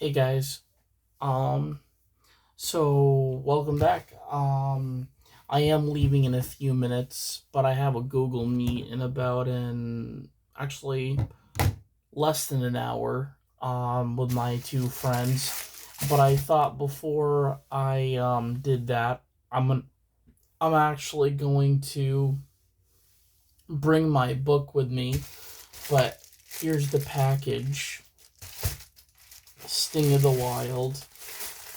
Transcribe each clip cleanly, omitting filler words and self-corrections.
Hey guys. Um welcome back. I am leaving in a few minutes, but I have a Google Meet in about an actually less than an hour with my two friends. But I thought before I did that, I'm actually going to bring my book with me, but here's the package. Sting of the Wild.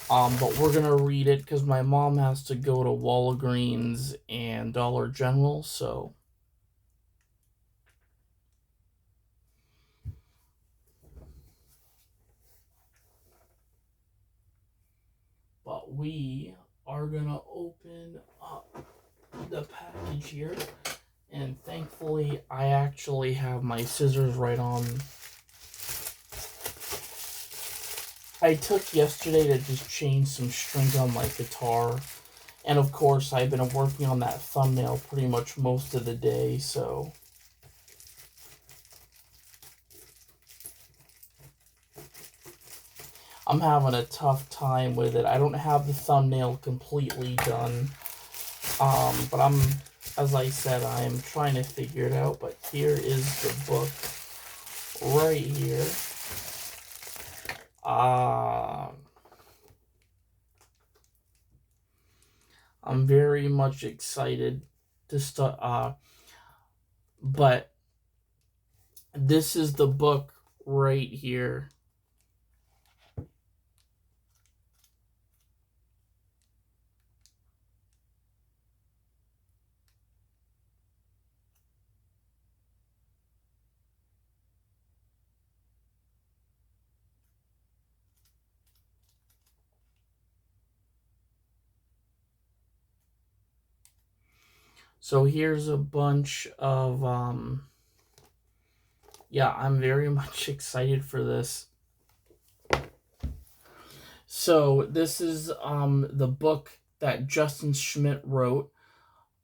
But we're gonna read it because my mom has to go to Walgreens and Dollar General, so. But we are gonna open up the package here, and thankfully, I actually have my scissors right on. I took yesterday to just change some strings on my guitar, and of course, I've been working on that thumbnail pretty much most of the day, so. I'm having a tough time with it. I don't have the thumbnail completely done. But as I said, I'm trying to figure it out. But here is the book right here. I'm very much excited to start. But this is the book right here. So here's a bunch of yeah, I'm very much excited for this. So this is the book that Justin Schmidt wrote.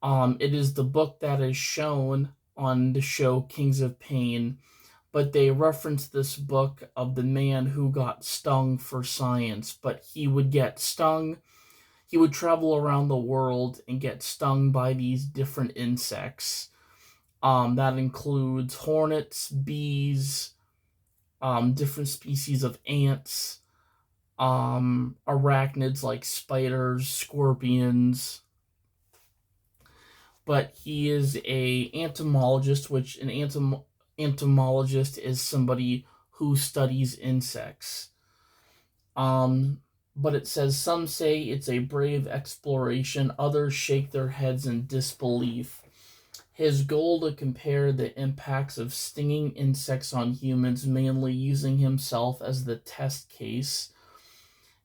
It is the book that is shown on the show Kings of Pain, but they reference this book of the man who got stung for science, but he would get stung. He would travel around the world and get stung by these different insects. That includes hornets, bees, different species of ants, arachnids like spiders, scorpions. But he is a entomologist, which an entomologist is somebody who studies insects. Um, but it says some say it's a brave exploration, others shake their heads in disbelief. His goal to compare the impacts of stinging insects on humans, mainly using himself as the test case.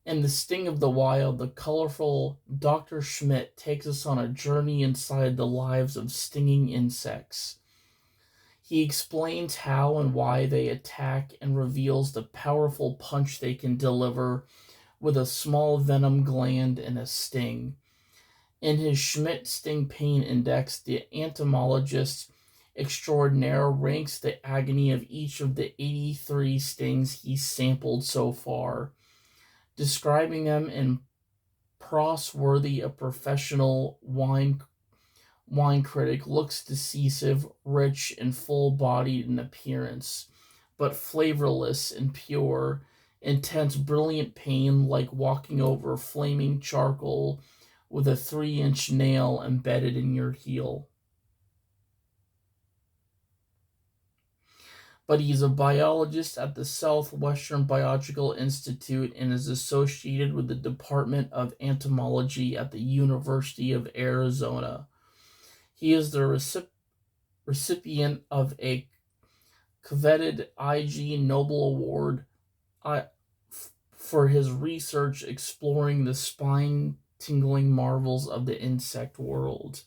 In The Sting of the Wild, the colorful Dr. Schmidt takes us on a journey inside the lives of stinging insects. He explains how and why they attack and reveals the powerful punch they can deliver with a small venom gland and a sting. In his Schmidt Sting Pain Index, the entomologist extraordinaire ranks the agony of each of the 83 stings he's sampled so far, describing them in prose worthy a professional wine critic. Looks decisive, rich, and full-bodied in appearance, but flavorless and pure. Intense, brilliant pain like walking over flaming charcoal with a 3-inch nail embedded in your heel. But he's a biologist at the Southwestern Biological Institute and is associated with the Department of Entomology at the University of Arizona. He is the recipient of a coveted Ig Nobel Award for his research exploring the spine-tingling marvels of the insect world.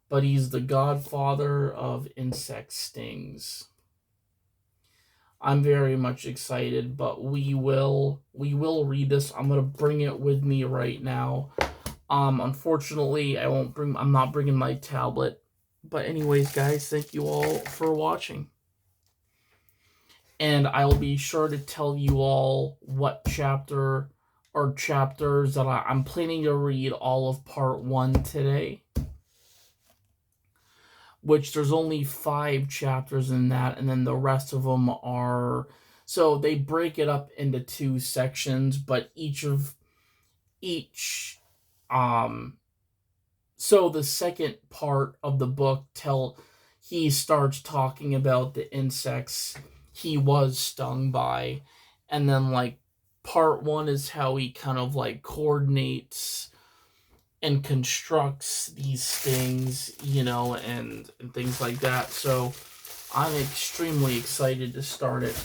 But he's the godfather of insect stings. I'm very much excited, but we will read this. I'm gonna bring it with me right now. Unfortunately, I'm not bringing my tablet, But anyways, guys, thank you all for watching. And I'll be sure to tell you all what chapter or chapters that I'm planning to read all of part 1 today. Which there's only 5 chapters in that, and then the rest of them are... So they break it up into 2 sections, but so the second part of the book he starts talking about the insects he was stung by, and then like part 1 is how he kind of like coordinates and constructs these things, and things like that. So I'm extremely excited to start it.